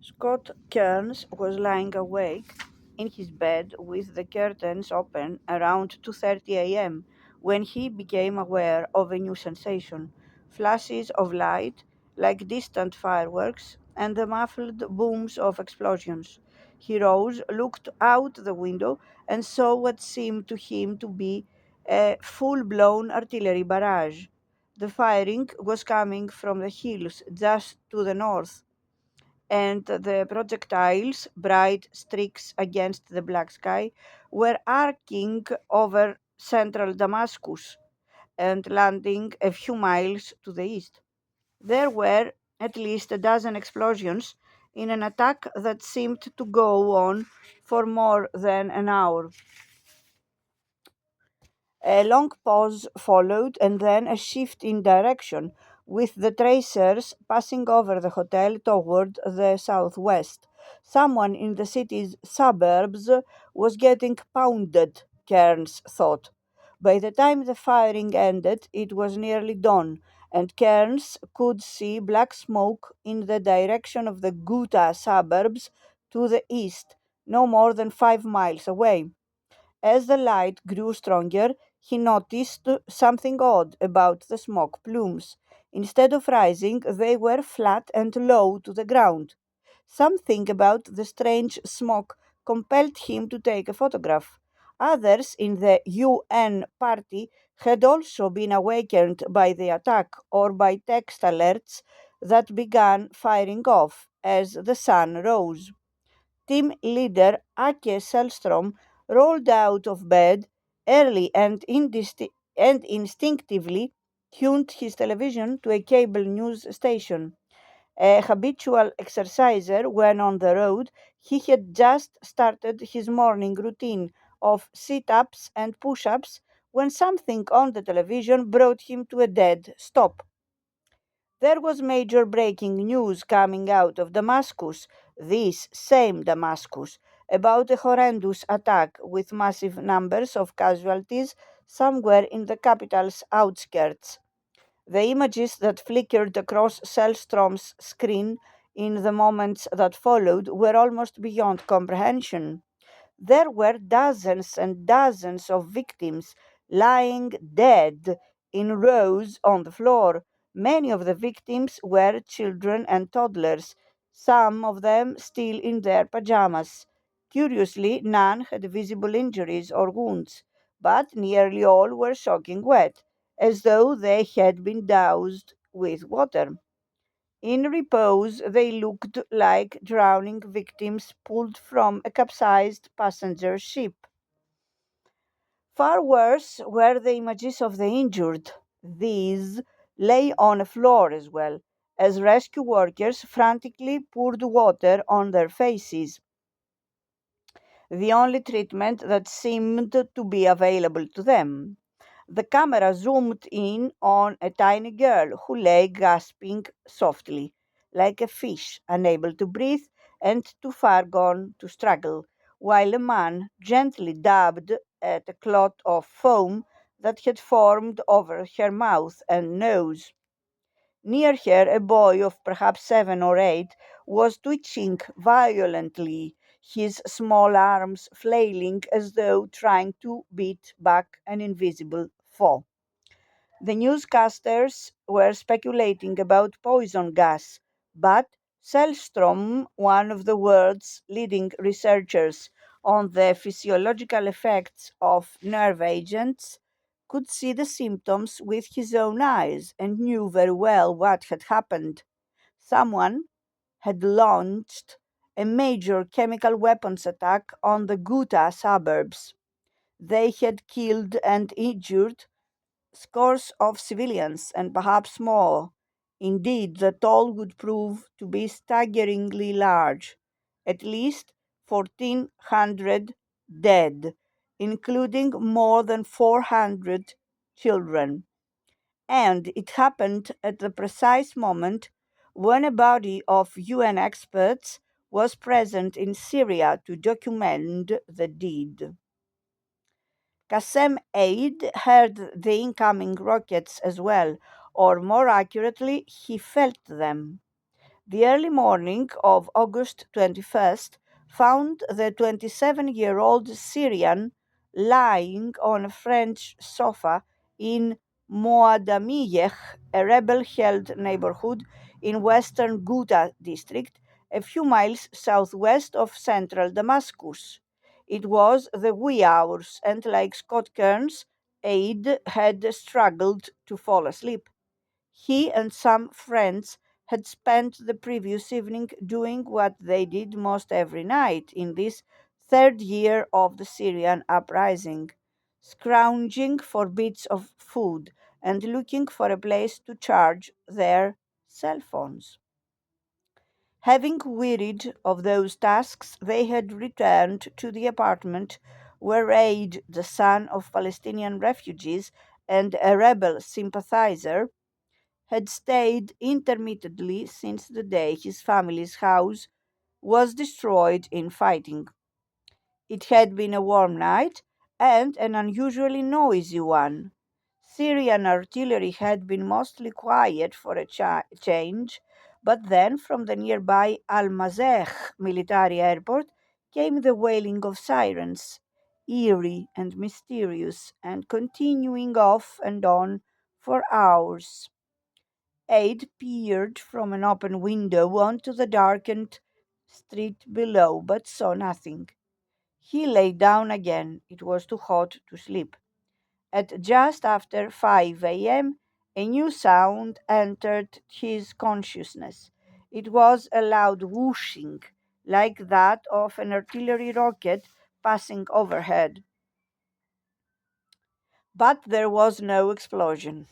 Scott Kearns was lying awake in his bed with the curtains open around 2:30 a.m. when he became aware of a new sensation: flashes of light like distant fireworks and the muffled booms of explosions. He rose, looked out the window, and saw what seemed to him to be a full-blown artillery barrage. The firing was coming from the hills just to the north, and the projectiles, bright streaks against the black sky, were arcing over central Damascus and landing a few miles to the east. There were at least a dozen explosions in an attack that seemed to go on for more than an hour. A long pause followed, and then a shift in direction, with the tracers passing over the hotel toward the southwest. Someone in the city's suburbs was getting pounded, Kearns thought. By the time the firing ended, it was nearly dawn, and Kearns could see black smoke in the direction of the Ghouta suburbs to the east, no more than 5 miles away. As the light grew stronger, he noticed something odd about the smoke plumes. Instead of rising, they were flat and low to the ground. Something about the strange smoke compelled him to take a photograph. Others in the UN party had also been awakened by the attack or by text alerts that began firing off as the sun rose. Team leader Ake Selstrom rolled out of bed early and instinctively tuned his television to a cable news station. A habitual exerciser when on the road, he had just started his morning routine of sit ups and push ups when something on the television brought him to a dead stop. There was major breaking news coming out of Damascus, this same Damascus, about a horrendous attack with massive numbers of casualties somewhere in the capital's outskirts. The images that flickered across Selstrom's screen in the moments that followed were almost beyond comprehension. There were dozens and dozens of victims lying dead in rows on the floor. Many of the victims were children and toddlers, some of them still in their pajamas. Curiously, none had visible injuries or wounds, but nearly all were soaking wet, as though they had been doused with water. In repose, they looked like drowning victims pulled from a capsized passenger ship. Far worse were the images of the injured. These lay on a floor as well, as rescue workers frantically poured water on their faces, the only treatment that seemed to be available to them. The camera zoomed in on a tiny girl who lay gasping softly, like a fish, unable to breathe and too far gone to struggle, while a man gently dabbed at a clot of foam that had formed over her mouth and nose. Near her, a boy of perhaps 7 or 8 was twitching violently, his small arms flailing as though trying to beat back an invisible foe. The newscasters were speculating about poison gas, but Selstrom, one of the world's leading researchers on the physiological effects of nerve agents, could see the symptoms with his own eyes and knew very well what had happened. Someone had launched a major chemical weapons attack on the Ghouta suburbs. They had killed and injured scores of civilians and perhaps more. Indeed, the toll would prove to be staggeringly large, at least 1,400 dead, including more than 400 children. And it happened at the precise moment when a body of UN experts was present in Syria to document the deed. Qassem Aid heard the incoming rockets as well, or more accurately, he felt them. The early morning of August 21st found the 27-year-old Syrian lying on a French sofa in Moadamiyeh, a rebel-held neighborhood in western Ghouta district, a few miles southwest of central Damascus. It was the wee hours, and like Scott Kearns, Aid had struggled to fall asleep. He and some friends had spent the previous evening doing what they did most every night in this third year of the Syrian uprising, scrounging for bits of food and looking for a place to charge their cell phones. Having wearied of those tasks, they had returned to the apartment where Aid, the son of Palestinian refugees and a rebel sympathizer, had stayed intermittently since the day his family's house was destroyed in fighting. It had been a warm night and an unusually noisy one. Syrian artillery had been mostly quiet for a change, but then from the nearby Al Mazeh military airport came the wailing of sirens, eerie and mysterious, and continuing off and on for hours. Aid peered from an open window onto the darkened street below, but saw nothing. He lay down again. It was too hot to sleep. At just after 5 a.m., a new sound entered his consciousness. It was a loud whooshing, like that of an artillery rocket passing overhead. But there was no explosion.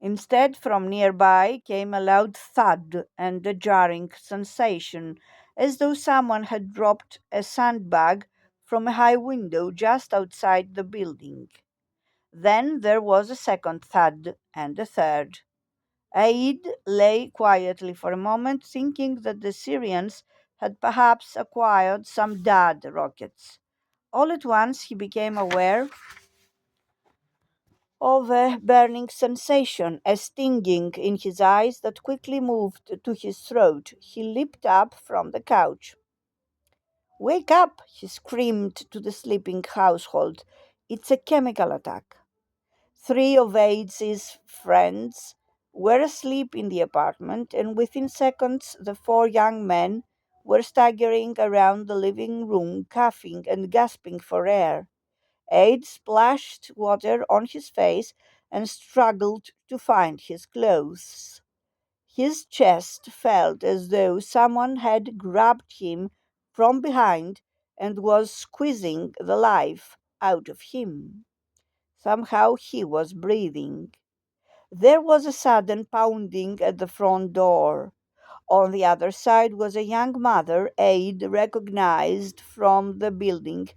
Instead, from nearby came a loud thud and a jarring sensation, as though someone had dropped a sandbag from a high window just outside the building. Then there was a second thud and a third. Aid lay quietly for a moment, thinking that the Syrians had perhaps acquired some Dad rockets. All at once he became aware of a burning sensation, a stinging in his eyes that quickly moved to his throat. He leaped up from the couch. "Wake up!" he screamed to the sleeping household. "It's a chemical attack." Three of Aid's friends were asleep in the apartment, and within seconds the four young men were staggering around the living room, coughing and gasping for air. Aid splashed water on his face and struggled to find his clothes. His chest felt as though someone had grabbed him from behind and was squeezing the life out of him. Somehow he was breathing. There was a sudden pounding at the front door. On the other side was a young mother Aid recognized from the building,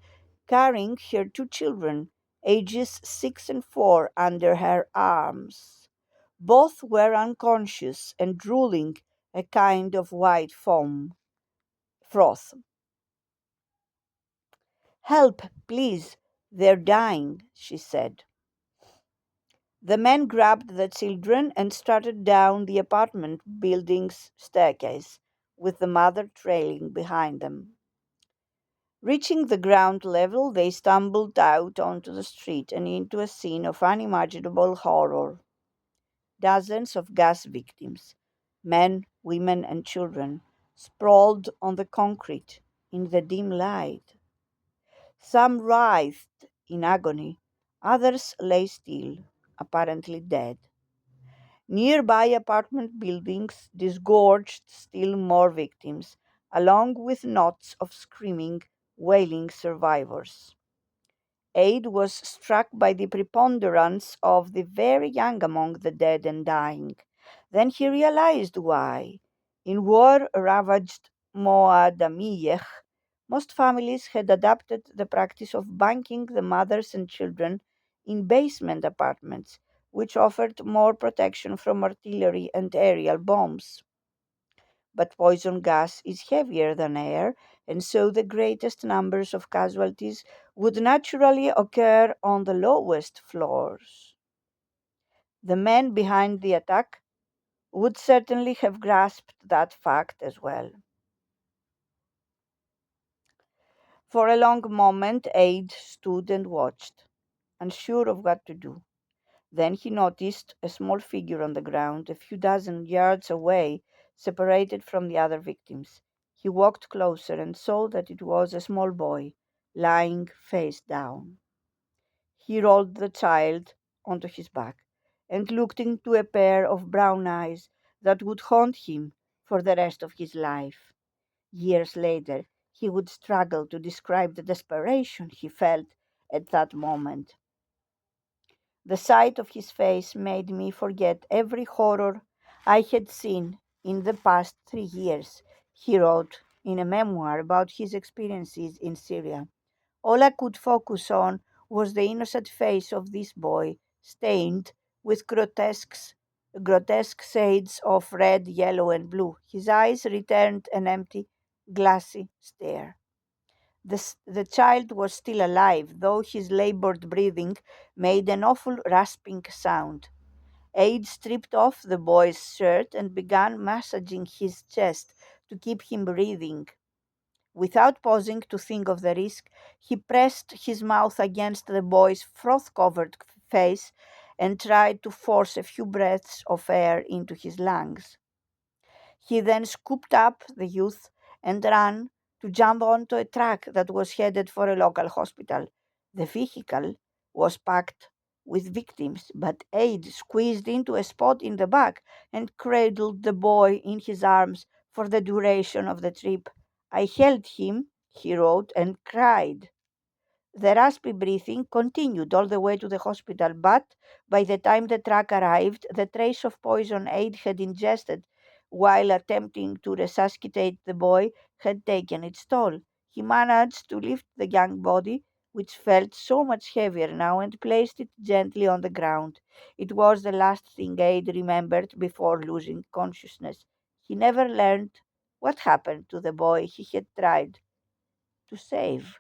carrying her two children, ages 6 and 4, under her arms. Both were unconscious and drooling a kind of white froth. "Help, please, they're dying," she said. The men grabbed the children and started down the apartment building's staircase, with the mother trailing behind them. Reaching the ground level, they stumbled out onto the street and into a scene of unimaginable horror. Dozens of gas victims, men, women, and children, sprawled on the concrete in the dim light. Some writhed in agony, others lay still, apparently dead. Nearby apartment buildings disgorged still more victims, along with knots of screaming, wailing survivors. Aid was struck by the preponderance of the very young among the dead and dying. Then he realized why. In war ravaged Moadamiyeh, most families had adopted the practice of bunking the mothers and children in basement apartments, which offered more protection from artillery and aerial bombs. But poison gas is heavier than air, and so the greatest numbers of casualties would naturally occur on the lowest floors. The men behind the attack would certainly have grasped that fact as well. For a long moment, Aide stood and watched, unsure of what to do. Then he noticed a small figure on the ground, a few dozen yards away, separated from the other victims. He walked closer and saw that it was a small boy, lying face down. He rolled the child onto his back and looked into a pair of brown eyes that would haunt him for the rest of his life. Years later, he would struggle to describe the desperation he felt at that moment. The sight of his face made me forget every horror I had seen in the past 3 years, he wrote in a memoir about his experiences in Syria. All I could focus on was the innocent face of this boy, stained with grotesque shades of red, yellow, and blue. His eyes returned an empty, glassy stare. The child was still alive, though his labored breathing made an awful rasping sound. Aide stripped off the boy's shirt and began massaging his chest to keep him breathing. Without pausing to think of the risk, he pressed his mouth against the boy's froth covered face and tried to force a few breaths of air into his lungs. He then scooped up the youth and ran to jump onto a truck that was headed for a local hospital. The vehicle was packed with victims, but Aide squeezed into a spot in the back and cradled the boy in his arms for the duration of the trip. I held him, he wrote, and cried. The raspy breathing continued all the way to the hospital, but by the time the truck arrived, the trace of poison Aide had ingested while attempting to resuscitate the boy had taken its toll. He managed to lift the young body, which felt so much heavier now, and placed it gently on the ground. It was the last thing Aide remembered before losing consciousness. He never learned what happened to the boy he had tried to save.